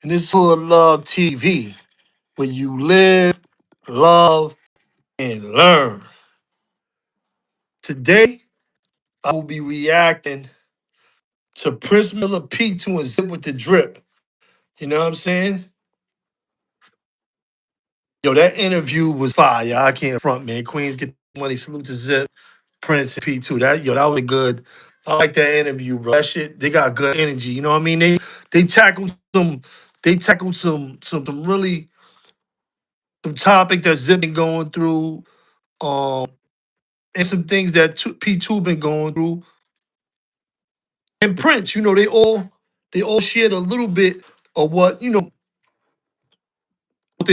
And this is Hood Love TV, where you live, love, and learn. Today, I will be reacting to Prince Miller P2 and Zip with the Drip. You know what I'm saying? Yo, that interview was fire. I can't front, man. Queens get the money. Salute to Zip, Prince, and P2. That was good. I like that interview, bro. That shit, they got good energy. You know what I mean? They tackled some really some topics that Zip been going through. Um, and some things that P2 been going through. And Prince, they all shared a little bit of what they've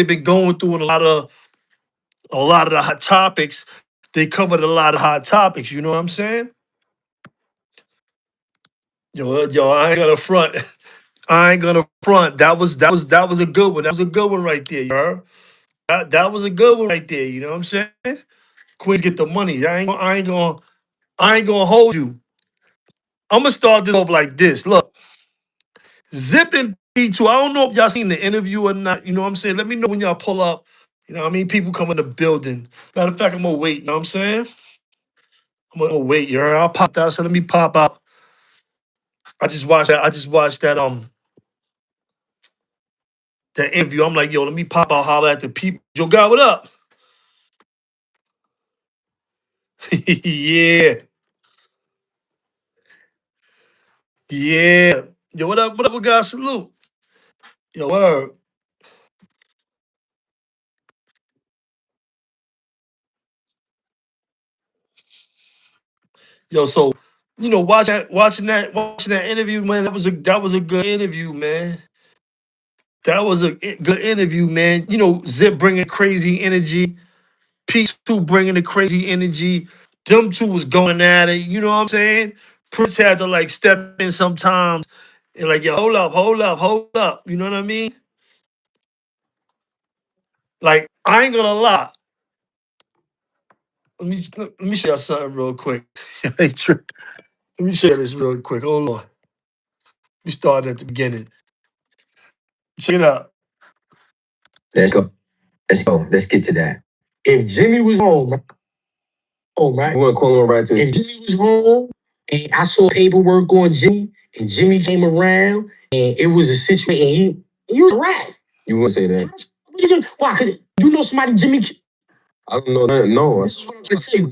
been going through, and a lot of the hot topics. They covered a lot of hot topics. You know what I'm saying? Yo, I ain't gonna front. I ain't gonna front. That was a good one. That was a good one right there. You heard? That was a good one right there. You know what I'm saying? Queens get the money. I ain't gonna hold you. I'm gonna start this off like this. Look. Zip and P2. I don't know if y'all seen the interview or not. You know what I'm saying? Let me know when y'all pull up. You know what I mean? People come in the building. Matter of fact, I'm gonna wait. You know what I'm saying? I'm gonna wait. You heard? I'll pop out. So let me pop out. I just watched that interview. I'm like, yo, let me pop out, holler at the people. Yo, God, what up? Yeah. Yeah. Yo, what up? What up, God? Salute. Yo, word. Yo, so watching that interview, man. That was a good interview, man. That was a good interview, man. Zip bringing crazy energy. P2 bringing the crazy energy. Them two was going at it. You know what I'm saying? Prince had to like step in sometimes and like, yo, hold up, hold up, hold up. You know what I mean? Like, I ain't gonna lie. Let me show you something real quick. Hey, Trick. Let me show you this real quick. Hold on. Let me start at the beginning. Check it out. Let's go. Let's go. Let's get to that. If Jimmy was home, right? We want to call him right to his. If Jimmy was home and I saw paperwork on Jimmy and Jimmy came around and it was a situation and he was a rat. You wouldn't say that. Why? 'Cause you know somebody Jimmy. I don't know that. No. This is what I'm trying to tell you.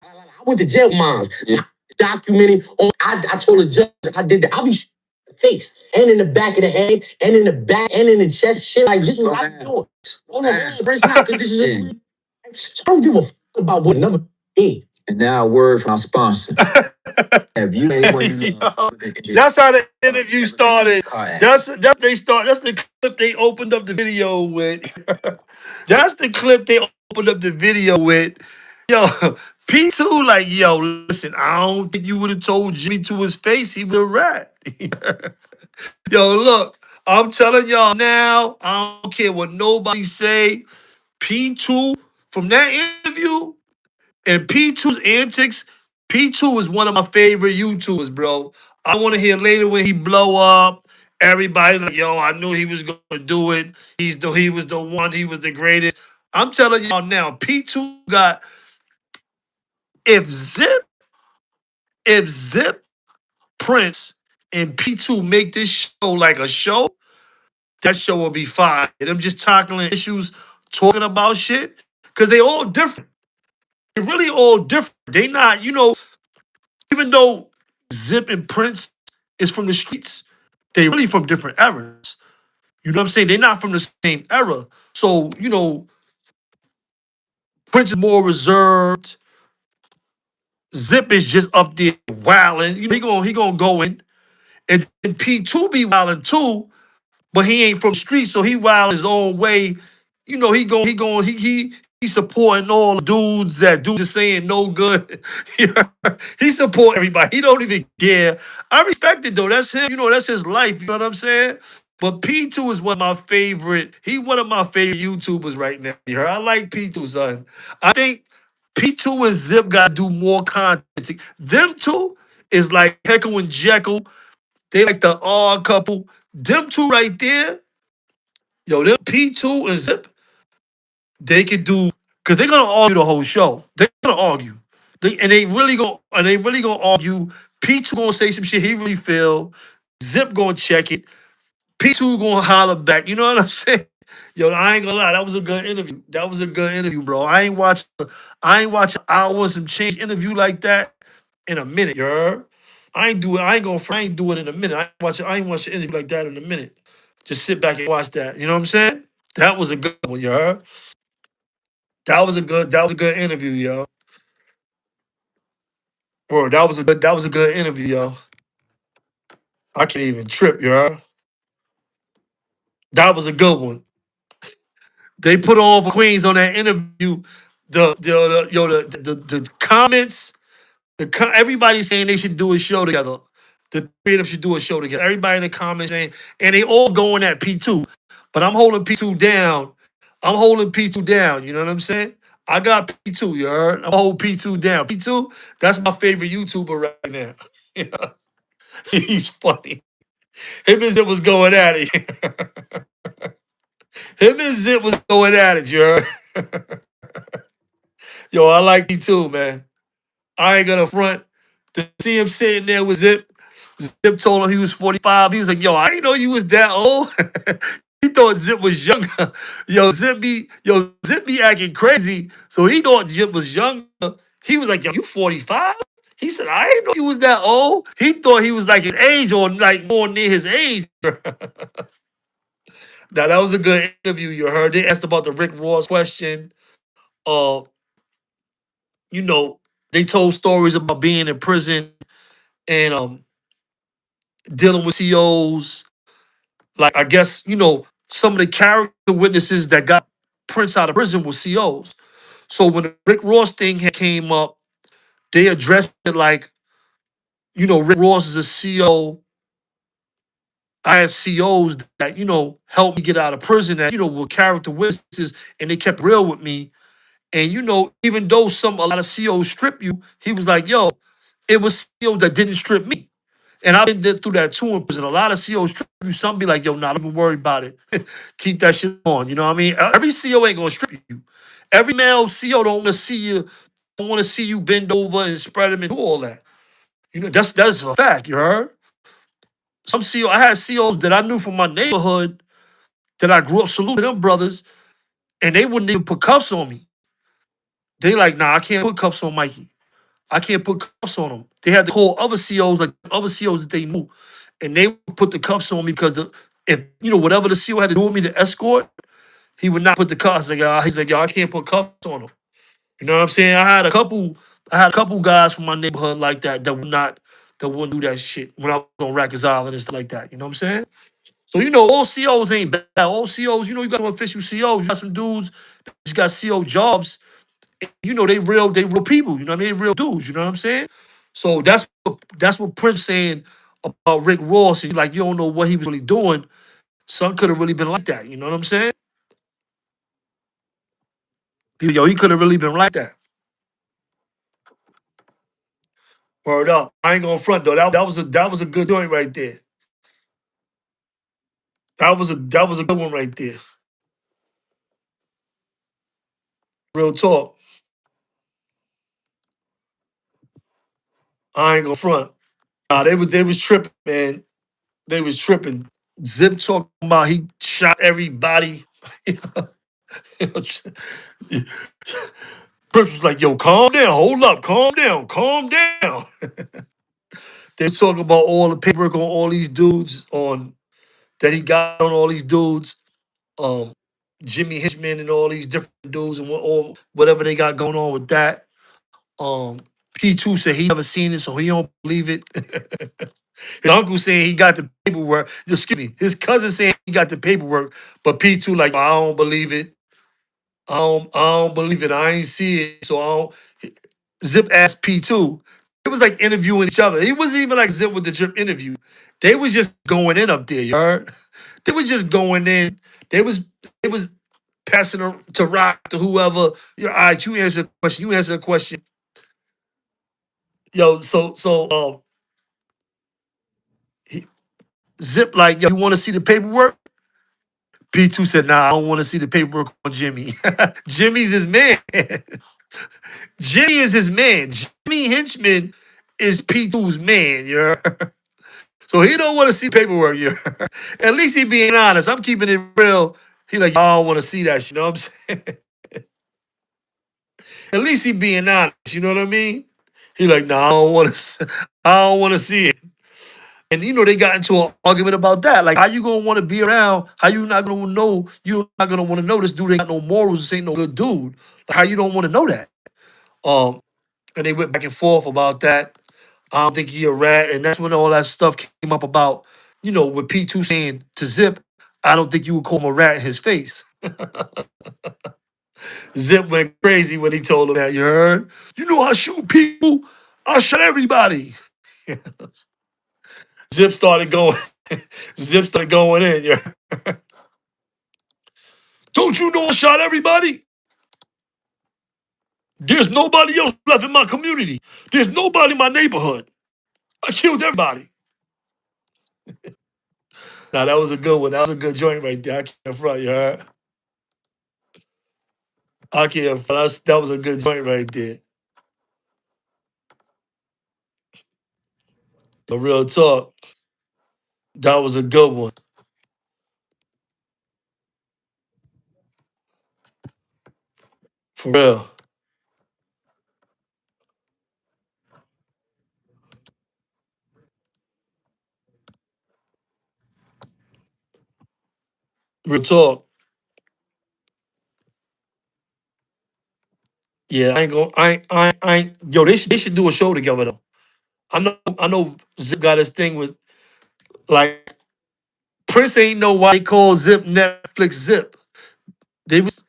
I went to jail for mines. Yeah. Documenting. I told the judge I did that. I be the face and in the back of the head and in the back and in the chest. Shit like this is what I'm doing. Hold on, break not because this is a. I don't give a fuck about what another thing. And now a word from our sponsor. Have you anyone you know? That's how the interview started. That's the clip they opened up the video with. That's the clip they opened up the video with. Yo, P2 like, yo, listen, I don't think you would have told Jimmy to his face he was a rat. Yo, look, I'm telling y'all now, I don't care what nobody say. P2 from that interview and P2's antics. P2 is one of my favorite YouTubers, bro. I want to hear later when he blow up. Everybody like, yo, I knew he was gonna do it. He was the one. He was the greatest. I'm telling y'all now, P2 got if Zip, if Zip, Prince, and P2 make this show like a show, that show will be fire. Them just tackling issues, talking about shit, because they all different. They really all different. They not, even though Zip and Prince is from the streets, they really from different eras. You know what I'm saying? They're not from the same era. So, Prince is more reserved. Zip is just up there wilding. He gonna go in. And P2 be wilding too, but he ain't from the streets, so he wild his own way. He supporting all the dudes that do just saying no good. He support everybody. He don't even care. I respect it though. That's him. That's his life. You know what I'm saying? But P2 is one of my favorite. He one of my favorite YouTubers right now. You heard? I like P2, son. I think P2 and Zip gotta do more content. Them two is like Heckle and Jekyll. They like the odd couple. Them two right there Yo, them P2 and Zip, they could do because they're gonna argue the whole show. They're gonna argue. They really gonna argue. P2 gonna say some shit he really feel. Zip gonna check it. P2 gonna holler back. You know what I'm saying? Yo, I ain't gonna lie, that was a good interview. That was a good interview, bro. I ain't watch an hour and some change interview like that in a minute, you heard? I ain't do it in a minute. I ain't watch an interview like that in a minute. Just sit back and watch that. You know what I'm saying? That was a good one, you heard? That was a good interview, yo. Bro, that was a good interview, yo. I can't even trip, you heard? That was a good one. They put on for Queens on that interview. The comments, everybody saying they should do a show together. The three of them should do a show together. Everybody in the comments saying, and they all going at P2. But I'm holding P2 down. I'm holding P2 down. You know what I'm saying? I got P2, you heard? I'm holding P2 down. P2, that's my favorite YouTuber right now. He's funny. Him and Zip was going at it. Him and Zip was going at it, you heard? Yo, I like P2, man. I ain't gonna front. To see him sitting there with Zip. Zip told him he was 45. He was like, yo, I didn't know you was that old. He thought Zip was younger. Zip be acting crazy. So he thought Zip was younger. He was like, yo, you 45? He said, I didn't know you was that old. He thought he was like his age or like more near his age. Now that was a good interview you heard. They asked about the Rick Ross question. Uh, you know, they told stories about being in prison and dealing with COs. Like I guess, some of the character witnesses that got Prince out of prison were COs. So when the Rick Ross thing came up, they addressed it like, Rick Ross is a CO. I had COs that, helped me get out of prison that, were character witnesses and they kept real with me. And even though a lot of COs strip you, he was like, yo, it was COs that didn't strip me. And I've been there through that too in prison. A lot of COs strip you. Some be like, yo, nah, don't even worry about it. Keep that shit on. You know what I mean? Every CO ain't gonna strip you. Every male CO don't want to see you bend over and spread them and do all that. That's a fact, you heard? I had COs that I knew from my neighborhood that I grew up saluting them brothers, and they wouldn't even put cuffs on me. They like, nah, I can't put cuffs on Mikey. I can't put cuffs on him. They had to call other COs, like other COs that they knew, and they would put the cuffs on me because if whatever the CO had to do with me to escort, he would not put the cuffs. He's like, yo, I can't put cuffs on him. You know what I'm saying? I had a couple guys from my neighborhood like that that wouldn't do that shit when I was on Rikers Island and stuff like that. You know what I'm saying? So all COs ain't bad. All COs, you got some official COs. You got some dudes that just got CO jobs. They real people. You know what I mean? They real dudes. You know what I'm saying? So that's what Prince saying about Rick Ross. And like, you don't know what he was really doing. Son could have really been like that. You know what I'm saying? He could have really been like that. Word up. I ain't gonna front though. That was a good joint right there. That was a good one right there. Real talk. I ain't gonna front. Nah, they was tripping, man. They was tripping. Zip talking about he shot everybody. Prince was like, yo, calm down, hold up, calm down, calm down. They talking about all the paperwork on all these dudes on that he got on all these dudes. Um, Jimmy Hitchman and all these different dudes and whatever they got going on with that. Um, P2 said he never seen it, so he don't believe it. His uncle saying he got the paperwork. Excuse me. His cousin saying he got the paperwork, but P2 like, I don't believe it. I don't believe it. I ain't see it. So I don't. Zip asked P2. It was like interviewing each other. It wasn't even like Zip with the Drip interview. They was just going in up there, you heard? They was just going in. They was passing to rock to whoever. All right, you answer the question. You answer the question. Yo, he, Zip like, yo, you want to see the paperwork? P2 said, nah, I don't want to see the paperwork on Jimmy. Jimmy's his man. Jimmy is his man. Jimmy Hinchman is P2's man, you So he don't want to see paperwork, you At least he being honest. I'm keeping it real. He like, I don't want to see that shit, you know what I'm saying? At least he being honest, you know what I mean? He like, nah, I don't want to see it. And they got into an argument about that. Like, how you gonna want to be around? How you not gonna know? You're not gonna want to know this dude ain't got no morals. This ain't no good dude. Like, how you don't want to know that? Um, and they went back and forth about that. I don't think he a rat, and that's when all that stuff came up about, with P2 saying to Zip, I don't think you would call him a rat in his face. Zip went crazy when he told him that. You heard? I shoot people. I shot everybody. Zip started going. Zip started going in. Don't you know I shot everybody? There's nobody else left in my community. There's nobody in my neighborhood. I killed everybody. Now that was a good one. That was a good joint right there. I can't front, you heard? I can't front. That was a good joint right there. The real talk. That was a good one. For real. Real talk. Yeah, I ain't gonna I ain't yo, they should do a show together though. I know Zip got his thing with like Prince ain't know why they call Zip Netflix Zip. They was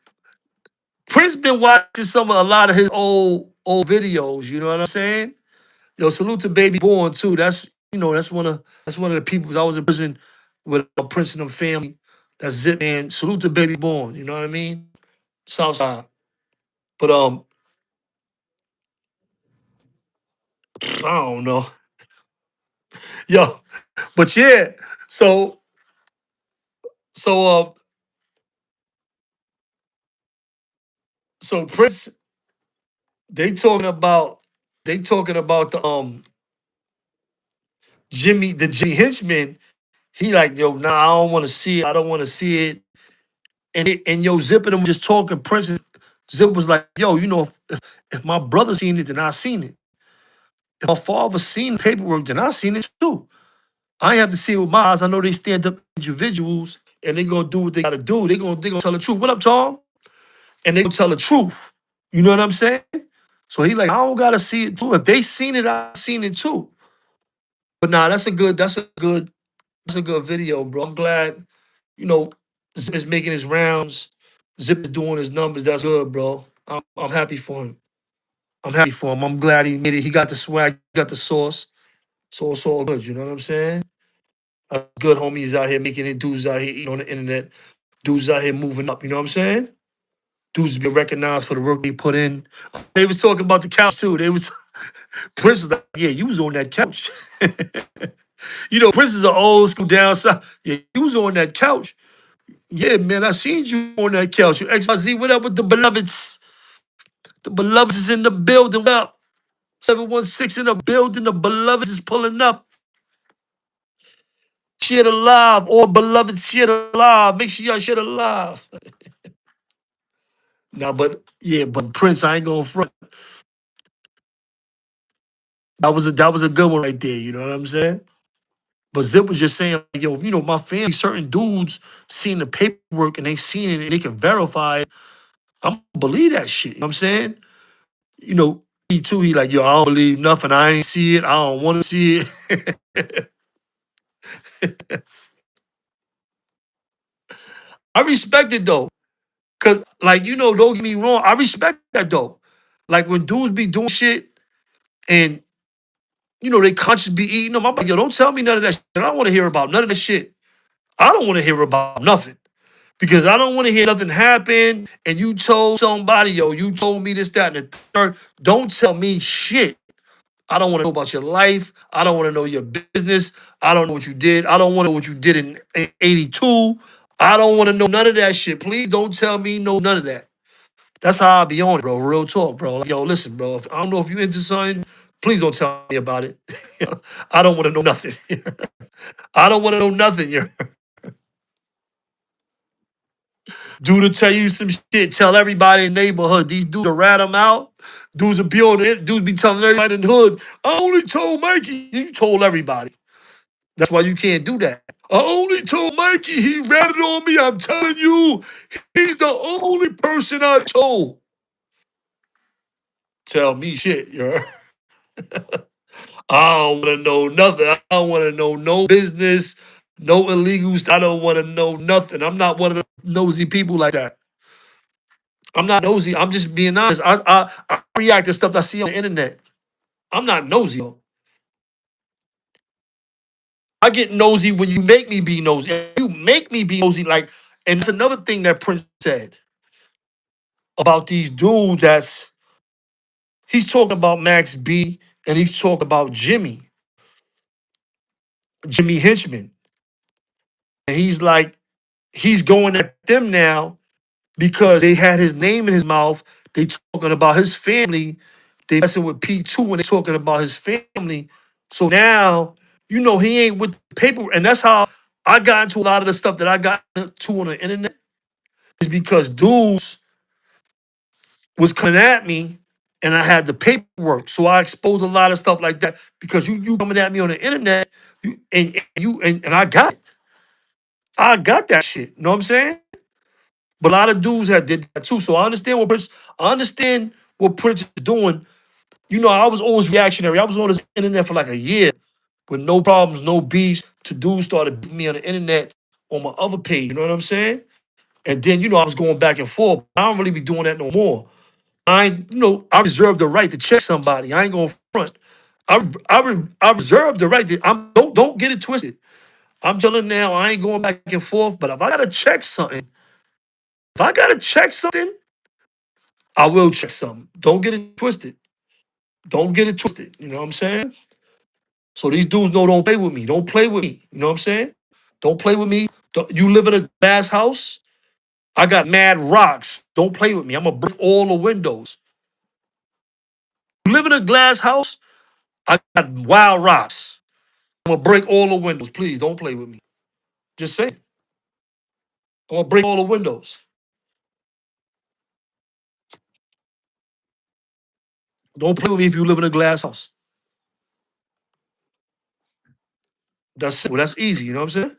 Prince been watching a lot of his old videos, you know what I'm saying? Yo, salute to Baby Born too. That's one of the people. I was in prison with a Prince and them family. That's Zip man. Salute to Baby Born, you know what I mean? Southside. But I don't know. Yo, but yeah. So so so Prince, they talking about the Jimmy Henchman. He like, yo, nah, I don't want to see it. I don't want to see it. And yo, Zip and them just talking. Prince Zip was like, yo, if my brother seen it, then I seen it. If my father seen the paperwork, then I seen it too. I ain't have to see it with my eyes. I know they stand up individuals and they gonna do what they gotta do. They gonna tell the truth. What up, Tom? And they gonna tell the truth. You know what I'm saying? So he like, I don't gotta see it too. If they seen it, I seen it too. But nah, that's a good video, bro. I'm glad, you know, Zip is making his rounds. Zip is doing his numbers. That's good, bro. I'm happy for him. I'm happy for him. I'm glad he made it. He got the swag, he got the sauce. So it's all good. You know what I'm saying? Good homies out here making it. Dudes out here eating on the internet. Dudes out here moving up. You know what I'm saying? Dudes being recognized for the work they put in. They was talking about the couch too. They was Prince was like, yeah, you was on that couch. Prince is an old school down south. Yeah, you was on that couch. Yeah, man, I seen you on that couch. You XYZ, what up with the beloveds? The beloveds is in the building. What up? 716 in the building. The beloveds is pulling up. Share the live. All beloveds, share the live. Make sure y'all share the live. Nah, but Prince, I ain't gonna front. That was a good one right there. You know what I'm saying? But Zip was just saying, like, yo, my family, certain dudes seen the paperwork and they seen it and they can verify it. I'm gonna believe that shit. You know what I'm saying? He too, he like, yo, I don't believe nothing. I ain't see it. I don't want to see it. I respect it though. Cause like, don't get me wrong, I respect that though. Like when dudes be doing shit and they conscious be eating them. I'm like, yo, don't tell me none of that shit. I don't want to hear about none of that shit. I don't want to hear about nothing. Because I don't want to hear nothing happen and you told somebody, yo, you told me this, that, and the third. Don't tell me shit. I don't want to know about your life. I don't want to know your business. I don't know what you did. I don't want to know what you did in 82. I don't want to know none of that shit. Please don't tell me none of that. That's how I be on it, bro. Real talk, bro. Like, yo, listen, bro. I don't know if you into something. Please don't tell me about it. I don't want to know nothing. I don't want to know nothing. Dude to tell you some shit. Tell everybody in the neighborhood. These dudes will rat them out. Dudes will be on it. Dudes be telling everybody in the hood. I only told Mikey. You told everybody. That's why you can't do that. I only told Mikey. He ratted on me. I'm telling you, he's the only person I told. Tell me shit, yo. I don't want to know nothing. I don't want to know no business, no illegals. I don't want to know nothing. I'm not one of the nosy people like that. I'm not nosy. I'm just being honest. I react to stuff I see on the internet. I'm not nosy. Though. I get nosy when you make me be nosy. You make me be nosy. Like, and that's another thing that Prince said about these dudes. He's talking about Max B and he's talking about Jimmy Henchman, and he's like he's going at them now because they had his name in his mouth. They talking about his family. They messing with P2 and they talking about his family. So now, he ain't with the paper. And that's how I got into a lot of the stuff that I got into on the internet is because dudes was coming at me and I had the paperwork. So I exposed a lot of stuff like that because you coming at me on the internet and I got it. I got that shit. You know what I'm saying? But a lot of dudes had did that too. So I understand what Prince is doing. I was always reactionary. I was on this internet for like a year with no problems, no beefs. To dudes started beating me on the internet on my other page. You know what I'm saying? And then I was going back and forth. I don't really be doing that no more. I reserve the right to check somebody. I ain't gonna front. I reserve the right to. Don't get it twisted. I'm telling now. I ain't going back and forth. But if I gotta check something, I will check something. Don't get it twisted. Don't get it twisted. You know what I'm saying? So these dudes know don't play with me. Don't play with me. You know what I'm saying? Don't play with me. You live in a glass house? I got mad rocks. Don't play with me. I'm gonna break all the windows. You live in a glass house? I got wild rocks. I'm gonna break all the windows. Please don't play with me. Just saying. I'm gonna break all the windows. Don't play with me if you live in a glass house. That's simple. That's easy. You know what I'm saying?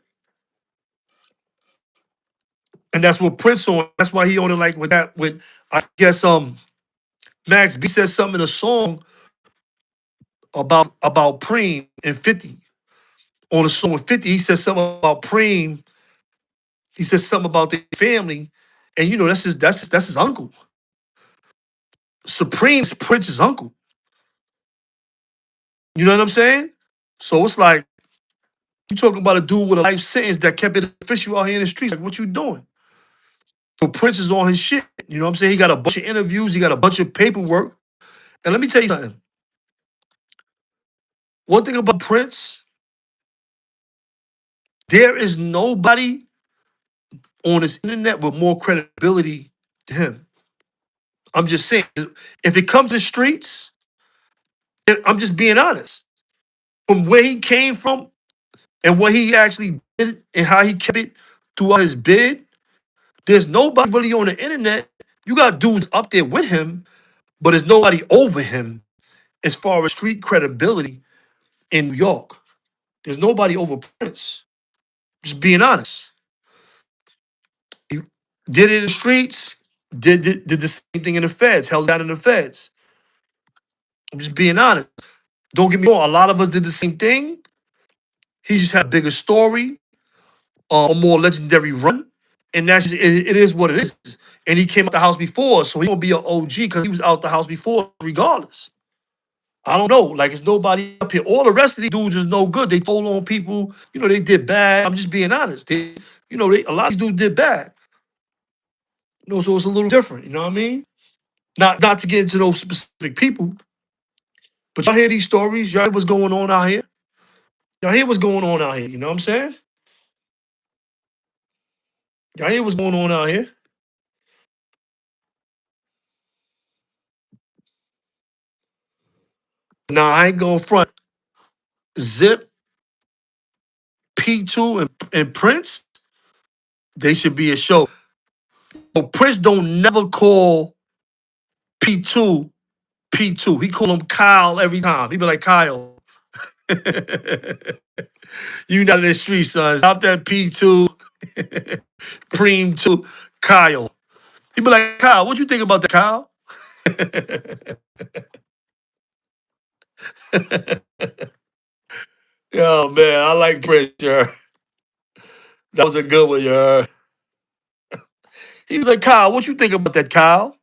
And that's what Prince on. That's why he on it like with that. With I guess Max B said something in a song about Preem and 50. On a song with 50, he said something about Preem. He said something about their family. And that's his uncle. Supreme's Prince's uncle. You know what I'm saying? So it's like you talking about a dude with a life sentence that kept it official out here in the streets. Like, what you doing? So Prince is on his shit. You know what I'm saying? He got a bunch of interviews, he got a bunch of paperwork. And let me tell you something. One thing about Prince, there is nobody on this internet with more credibility than him. I'm just saying, if it comes to streets, I'm just being honest. From where he came from and what he actually did and how he kept it throughout his bid, there's nobody really on the internet. You got dudes up there with him, but there's nobody over him as far as street credibility in New York. There's nobody over Prince. Just being honest. He did it in the streets, did the same thing in the feds, held down in the feds. I'm just being honest. Don't get me wrong, a lot of us did the same thing. He just had a bigger story, a more legendary run. And that's just, it is what it is. And he came out the house before, so he gonna be an OG because he was out the house before, regardless. I don't know. Like it's nobody up here. All the rest of these dudes is no good. They told on people. They did bad. I'm just being honest. A lot of these dudes did bad. So it's a little different. You know what I mean? Not to get into those specific people, but y'all hear these stories. Y'all hear what's going on out here. Y'all hear what's going on out here. You know what I'm saying? Y'all hear what's going on out here? Nah, I ain't going front. Zip, P2, and Prince, they should be a show. But Prince don't never call P2 P2. He call him Kyle every time. He be like, Kyle. You not in the street, son. Stop that P2, Preem 2, Kyle. He be like, Kyle, what you think about that, Kyle? Yo, man, I like Prince, yeah. That was a good one, yeah. He was like, Kyle, what you think about that, Kyle?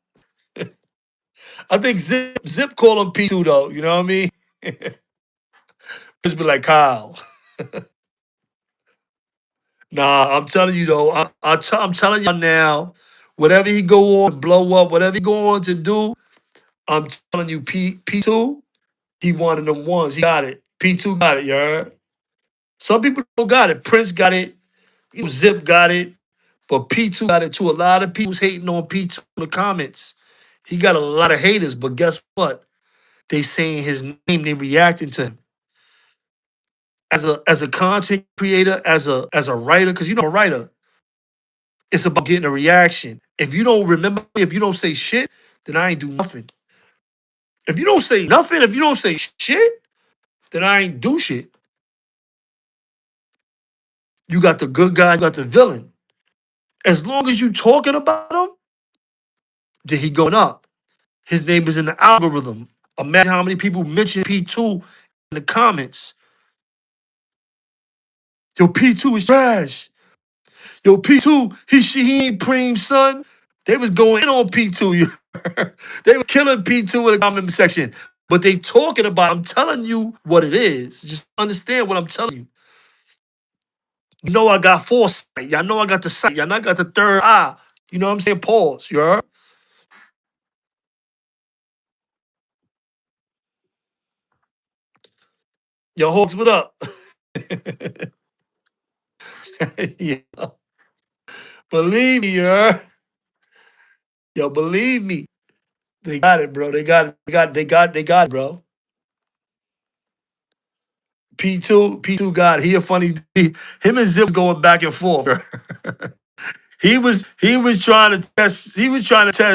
I think Zip call him P2 though, you know what I mean? Just be like, Kyle. Nah, I'm telling you though, I'm telling you now, whatever he go on, blow up, whatever he go on to do, I'm telling you, P2, he one of them ones. He got it. P2 got it, you heard? Some people don't got it. Prince got it. Zip got it. But P2 got it too. A lot of people's hating on P2 in the comments. He got a lot of haters, but guess what? They saying his name, they reacting to him. As a content creator, as a writer, because you know a writer, it's about getting a reaction. If you don't remember me, if you don't say shit, then I ain't do nothing. If you don't say nothing, if you don't say shit, then I ain't do shit. You got the good guy, you got the villain. As long as you talking about him, then he going up. His name is in the algorithm. Imagine how many people mention P2 in the comments. Yo, P2 is trash. Yo, P2, he ain't Preem, son. They was going in on P2. They was killing P2 in the comment section. But they talking about, I'm telling you what it is. Just understand what I'm telling you. You know I got foresight. Y'all know I got the sight. Y'all know I got the third eye. You know what I'm saying? Pause. You heard? Yo, Hawks, what up? Yeah. Believe me, you heard? Yo, believe me. They got it, bro. They got it, bro. P2 got it. He a funny him and Zip going back and forth. He was trying to test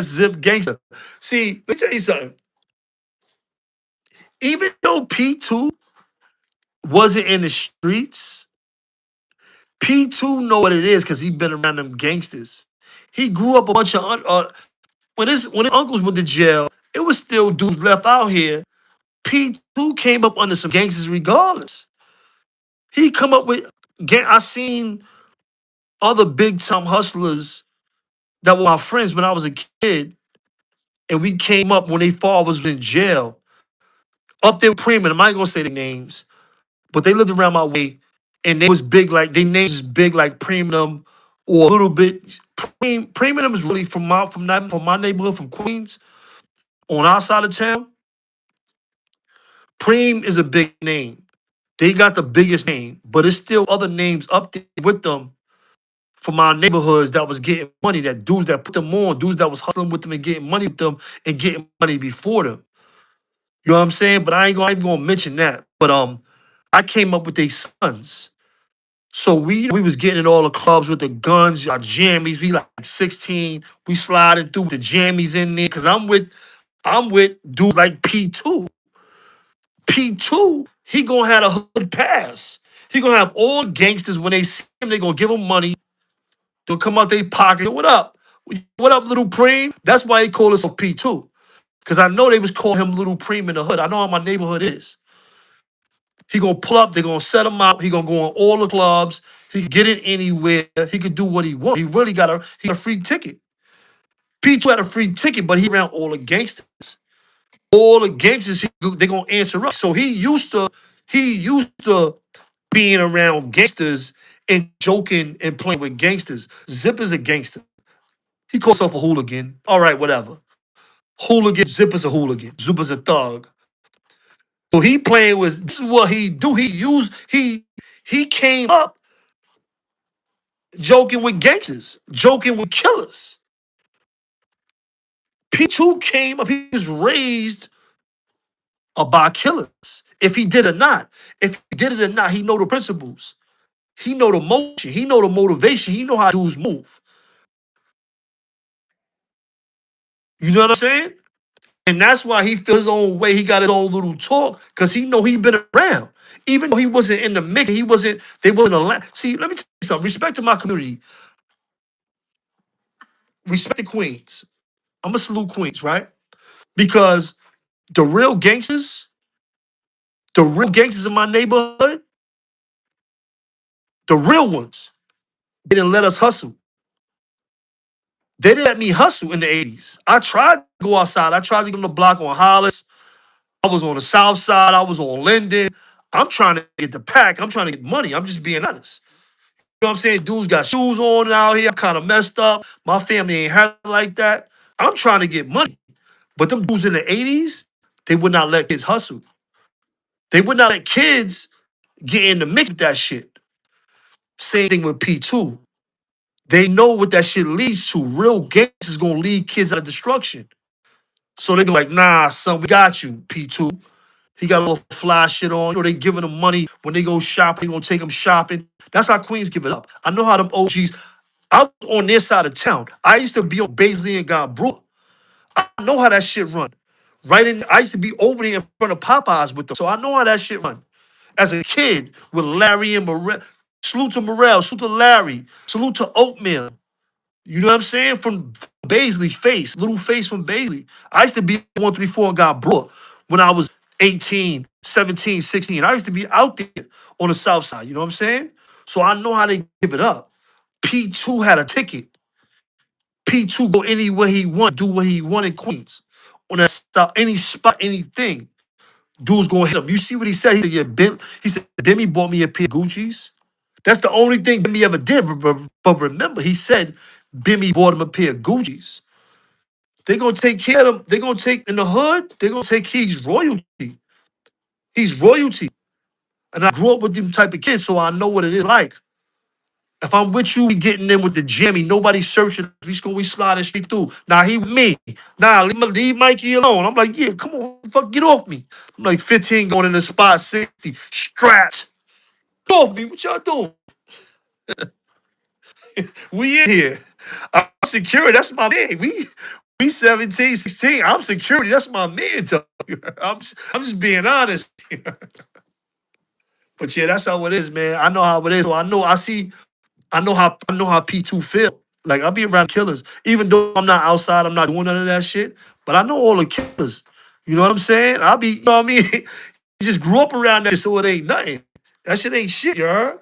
Zip gangster. See, let me tell you something. Even though P2 wasn't in the streets, P2 know what it is because he been around them gangsters. He grew up a bunch of when his uncles went to jail, it was still dudes left out here. P2 came up under some gangsters regardless. He come up with I seen other big time hustlers that were my friends when I was a kid, and we came up when they father was in jail. Up there with Preeman, I'm not gonna say their names, but they lived around my way, and they was big like they names was big like Preeman or a little bit. Preeman is really from my neighborhood from Queens on our side of town. Preem is a big name. They got the biggest name, but it's still other names up there with them from our neighborhoods that was getting money, that dudes that put them on, dudes that was hustling with them and getting money with them and getting money before them. You know what I'm saying? But I ain't gonna mention that. But I came up with their sons. So we was getting in all the clubs with the guns, our jammies. We like 16. We sliding through with the jammies in there. Cause I'm with dudes like P2. P2, he gonna have a hood pass. He gonna have all gangsters when they see him, they gonna give him money. They'll come out their pocket. Yo, what up? What up, little Preem? That's why he called us P2. Because I know they was calling him Little Preem in the hood. I know how my neighborhood is. He gonna pull up, they gonna set him out, he gonna go on all the clubs, he can get in anywhere, he could do what he wants. He got a free ticket. P2 had a free ticket, but he around all the gangsters. All the gangsters, they gonna answer up. So he used to being around gangsters and joking and playing with gangsters. Zip is a gangster. He calls himself a hooligan. All right, whatever. Hooligan, Zip is a hooligan. Zip is a thug. So he playing with this is what he do. He came up. joking with gangsters, joking with killers. P2 came up, he was raised by killers. If he did or not, if he did it or not, he know the principles. He know the motion. He know the motivation. He know how dudes move. You know what I'm saying? And that's why he feels his own way. He got his own little talk because he know he been around. Even though he wasn't in the mix, they wasn't allowed. See, let me tell you something. Respect to my community. Respect the Queens. I'm going to salute Queens, right? Because the real gangsters, in my neighborhood, the real ones, they didn't let us hustle. They didn't let me hustle in the 80s. I tried to go outside. I tried to get on the block on Hollis. I was on the south side. I was on Linden. I'm trying to get the pack. I'm trying to get money. I'm just being honest. You know what I'm saying? Dudes got shoes on out here. I'm kind of messed up. My family ain't had it like that. I'm trying to get money. But them dudes in the 80s, they would not let kids hustle. They would not let kids get in the mix with that shit. Same thing with P2. They know what that shit leads to. Real gangs is gonna lead kids out of destruction. So they go like, nah, son, we got you, P2. He got a little fly shit on. You know, they giving them money when they go shopping. They gonna take them shopping. That's how Queens give it up. I know how them OGs. I was on their side of town. I used to be on Baisley and Godbrook. I know how that shit run. Right in, I used to be over there in front of Popeyes with them. So I know how that shit run. As a kid with Larry and Morel. Salute to Morel, salute to Larry, salute to Oatmeal. You know what I'm saying? From Baisley, little face from Baisley. I used to be 134 and got brought when I was 18, 17, 16. I used to be out there on the south side. You know what I'm saying? So I know how they give it up. P2 had a ticket. P2 go anywhere he want, do what he want in Queens. On that stop, any spot, anything. Dude's gonna hit him. You see what he said? He said, yeah, he said, Demi bought me a pair of Gucci's. That's the only thing Bimmy ever did. But remember, he said Bimmy bought him a pair of Gucci's. They're gonna take care of him. They're gonna take in the hood, they're gonna take he's royalty. He's royalty. And I grew up with them type of kids, so I know what it is like. If I'm with you, we getting in with the jammy. Nobody searching. We sliding straight through. Nah, he with me. Nah, leave Mikey alone. I'm like, yeah, come on, fuck, get off me. I'm like 15 going in the spot, 60, strapped. Get off me. What y'all doing? We in here. I'm security. That's my man. We 17, 16. I'm security. That's my man. Dog. I'm just being honest. But yeah, that's how it is, man. I know how it is. So I know how P2 feel. Like I'll be around killers. Even though I'm not outside, I'm not doing none of that shit. But I know all the killers. You know what I'm saying? I'll be, you know what I mean? He just grew up around that, so it ain't nothing. That shit ain't shit, you heard?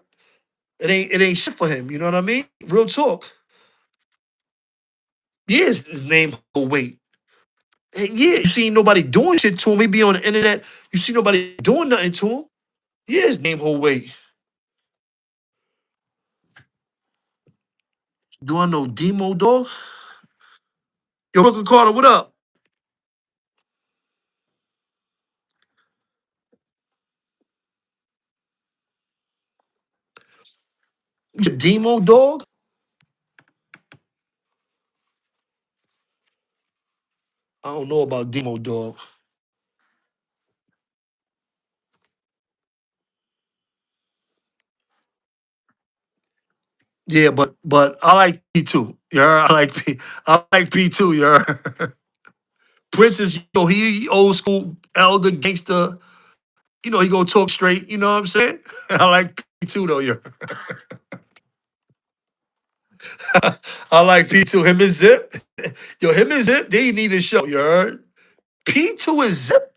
It ain't shit for him. You know what I mean? Real talk. Yeah, his name will wait. And yeah, you see nobody doing shit to him. He be on the internet. You see nobody doing nothing to him. Yeah, his name whole weight. Do I know Demo dog? Yo, Brooklyn Carter, what up? You said Demo dog? I don't know about Demo dog. Yeah, but I like P2. Yeah, I like P2. Yeah, Prince is he old school elder gangster. He gonna talk straight. You know what I'm saying? I like P2 though. Yeah, I like P2. Him and Zip. Yo, him and Zip. They need a show. You heard? P2 and Zip.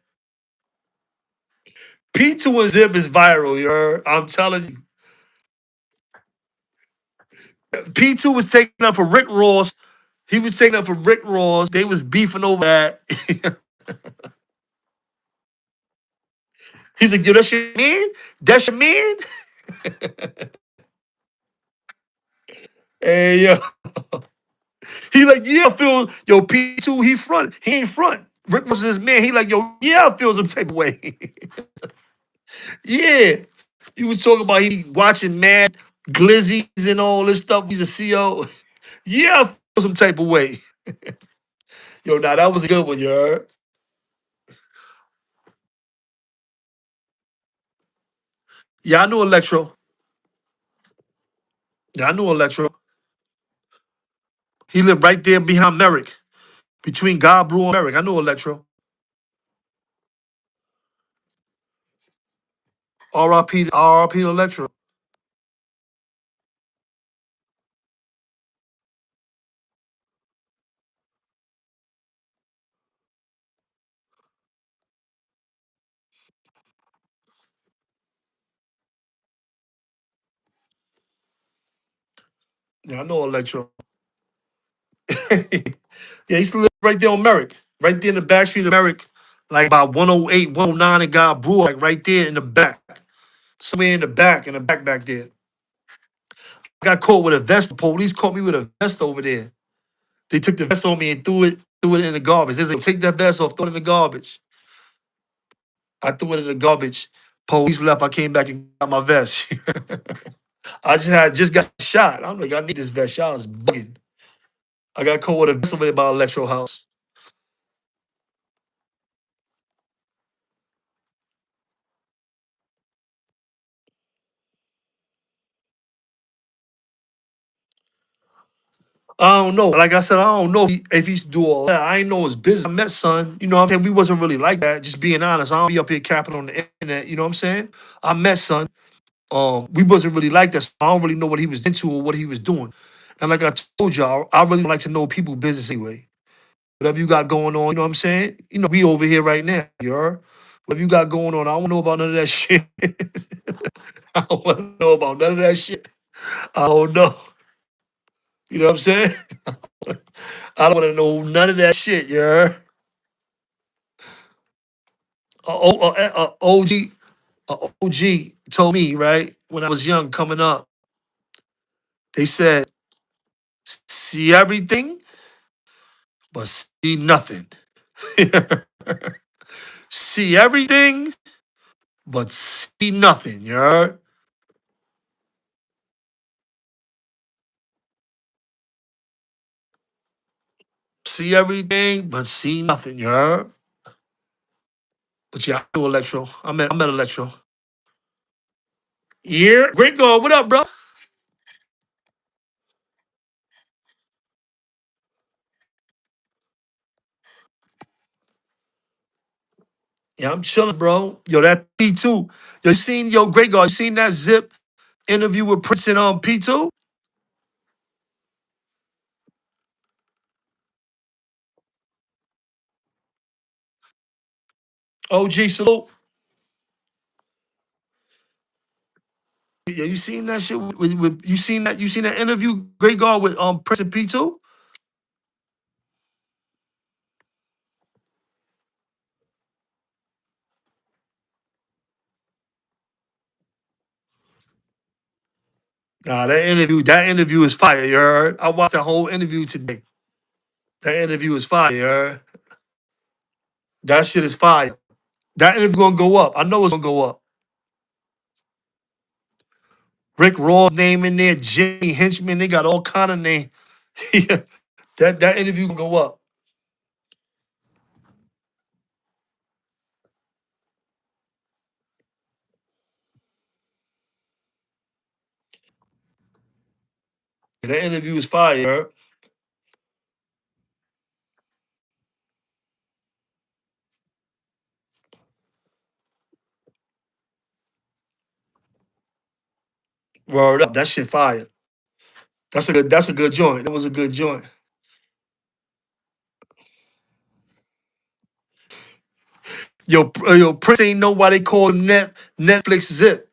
P2 and Zip is viral. You heard? I'm telling you. P2 was taking up for Rick Ross. He was taking up for Rick Ross. They was beefing over that. He's like, yo, that's your man? That's your man? Hey, yo. He like, yeah, I feel, yo, P2, he front. He ain't front. Rick was his man. He like, yo, yeah, I feel some type of way. Yeah. He was talking about he watching Mad glizzies and all this stuff. He's a CO. Yeah, I feel some type of way. Yo, nah, that was a good one, you heard? Yeah, I knew Electro. Yeah, I knew Electro. He lived right there behind Merrick, between God Brew and Merrick. I knew Electro. R.I.P. to Electro. Yeah, I know Electro. Yeah, he used to live right there on Merrick. Right there in the back street of Merrick. Like about 108, 109 and God Brew, like right there in the back. Somewhere in the back back there. I got caught with a vest. The police caught me with a vest over there. They took the vest on me and threw it in the garbage. They said, take that vest off, throw it in the garbage. I threw it in the garbage. Police left. I came back and got my vest. I just got shot. I'm like, I need this vest. Y'all is bugging. I got caught with a vest over there by Electro House. I don't know. Like I said, I don't know if he's do all that. I ain't know his business. I met son. You know what I'm saying? We wasn't really like that. Just being honest. I don't be up here capping on the internet. You know what I'm saying? I met son. We wasn't really like that. So I don't really know what he was into or what he was doing. And like I told y'all, I really like to know people's business anyway. Whatever you got going on, you know what I'm saying? You know, we over here right now, you heard? Whatever you got going on, I don't know about none of that shit. I don't want to know about none of that shit. I don't know. You know what I'm saying? I don't want to know none of that shit, you heard? OG, OG told me, right, when I was young coming up, they said, see everything, but see nothing. See everything, but see nothing, you heard? See everything, but see nothing, you heard? But yeah, I knew Electro. I met Electro. Yeah, great girl. What up, bro? Yeah, I'm chilling, bro. Yo, that P2. Yo, you seen, yo, great girl. You seen that Zip interview with Prince and P2? OG salute. Yeah, you seen that shit you seen that interview, great girl with Prince and P2? Nah, that interview is fire, you heard? I watched the whole interview today. That interview is fire, you heard? That shit is fire. That interview gonna go up. I know it's gonna go up. Rick Ross name in there, Jimmy Henchman, they got all kind of names. Yeah, that interview gonna go up. That interview is fire, you heard? Word up. That shit fire. That's a good joint. That was a good joint. Yo, Prince ain't know why they call him Netflix Zip.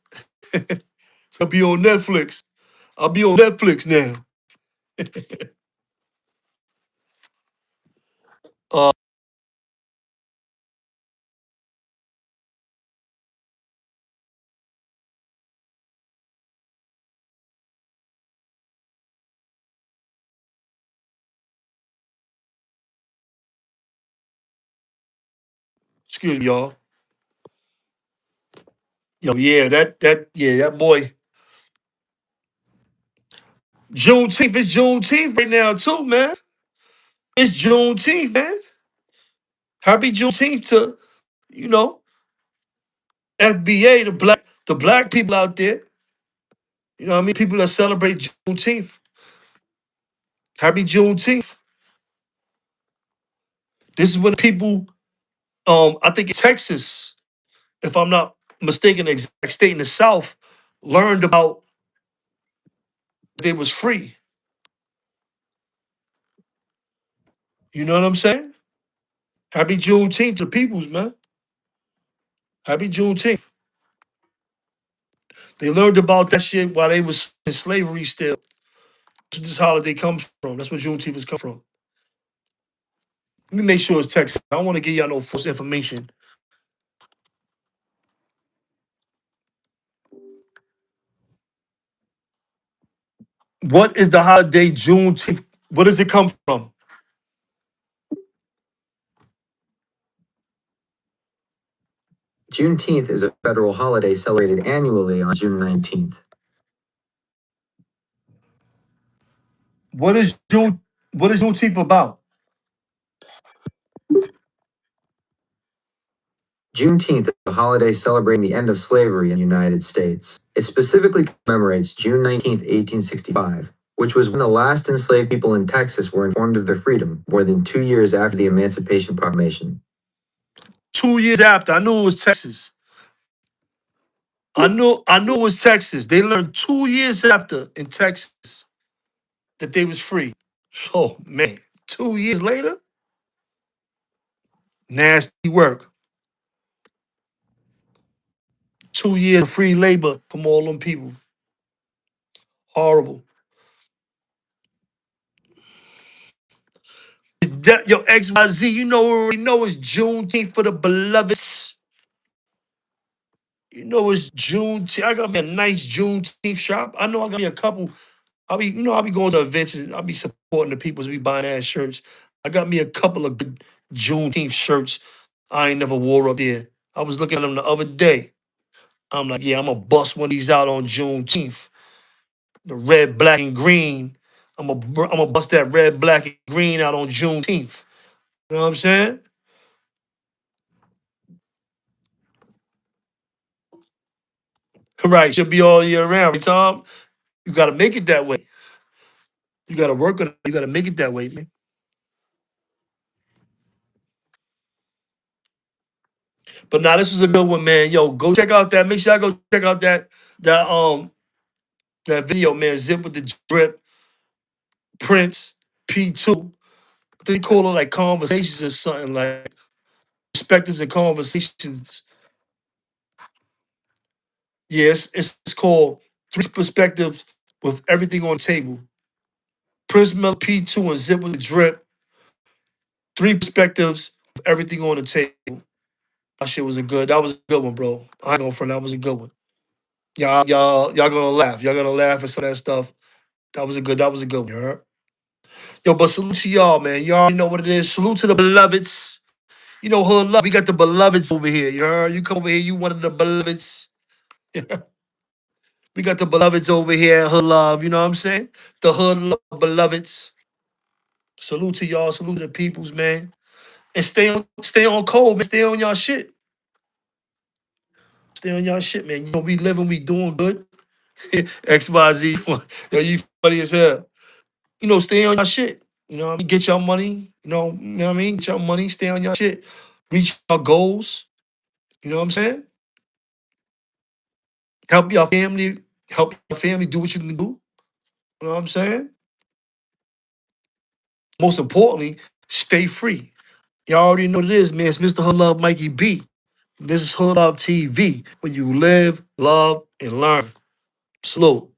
So I'll be on Netflix. I'll be on Netflix now. Uh, excuse me, y'all. Yo, yeah, that boy. Juneteenth, it's Juneteenth right now too, man. It's Juneteenth, man. Happy Juneteenth to, you know, FBA, the black people out there. You know what I mean? People that celebrate Juneteenth. Happy Juneteenth. This is when people, I think in Texas, if I'm not mistaken, the exact state in the South, learned about they was free. You know what I'm saying? Happy Juneteenth to the peoples, man. Happy Juneteenth. They learned about that shit while they was in slavery still. That's where this holiday comes from. That's where Juneteenth has come from. Let me make sure it's Texas. I don't want to give y'all no false information. What is the holiday Juneteenth? Where does it come from? Juneteenth is a federal holiday celebrated annually on June 19th. What is Juneteenth about? Juneteenth is a holiday celebrating the end of slavery in the United States. It specifically commemorates June 19th, 1865, which was when the last enslaved people in Texas were informed of their freedom, more than 2 years after the Emancipation Proclamation. 2 years after. I knew it was Texas. I knew it was Texas. They learned 2 years after in Texas that they was free. Oh man. 2 years later? Nasty work. 2 years of free labor from all them people. Horrible. Yo, XYZ, you know already know it's Juneteenth for the beloveds. You know it's Juneteenth. I got me a nice Juneteenth shop. I know I got me a couple. I'll be going to events and I'll be supporting the people as be buying ass shirts. I got me a couple of good Juneteenth shirts I ain't never wore up there. I was looking at them the other day. I'm like, yeah, I'm gonna bust one of these out on Juneteenth. The red, black, and green. I'm gonna bust that red, black, and green out on Juneteenth. You know what I'm saying? Right, should be all year round. Tom, you gotta make it that way. You gotta work on it. You gotta make it that way, man. But nah, this was a good one, man. Yo, go check out that. Make sure I go check out that that video, man. Zip with the drip, Prince, P2. They call it like conversations or something like perspectives and conversations. Yes, it's called Three Perspectives with Everything on Table. Prince Mel P2 and Zip with the Drip. Three perspectives of everything on the table. That was a good one, bro. I ain't gonna front, that was a good one. Y'all gonna laugh. Y'all gonna laugh at some of that stuff. That was a good one, you heard? Yo, but salute to y'all, man. Y'all already know what it is. Salute to the beloveds. You know, hood love. We got the beloveds over here, you heard? You come over here, you one of the beloveds. We got the beloveds over here, hood love, you know what I'm saying? The hood love beloveds. Salute to y'all, salute to the peoples, man. And stay on cold, man. Stay on y'all shit. Stay on y'all shit, man. You know, we living, we doing good. XYZ. Yo, you funny as hell. You know, stay on your shit. You know what I mean? Get your money. You know what I mean? Get your money, stay on your shit. Reach your goals. You know what I'm saying? Help your family. Help your family do what you can do. You know what I'm saying? Most importantly, stay free. Y'all already know what it is, man. It's Mr. Hood Love Mikey B. This is Hood Love TV, where you live, love, and learn. Salute.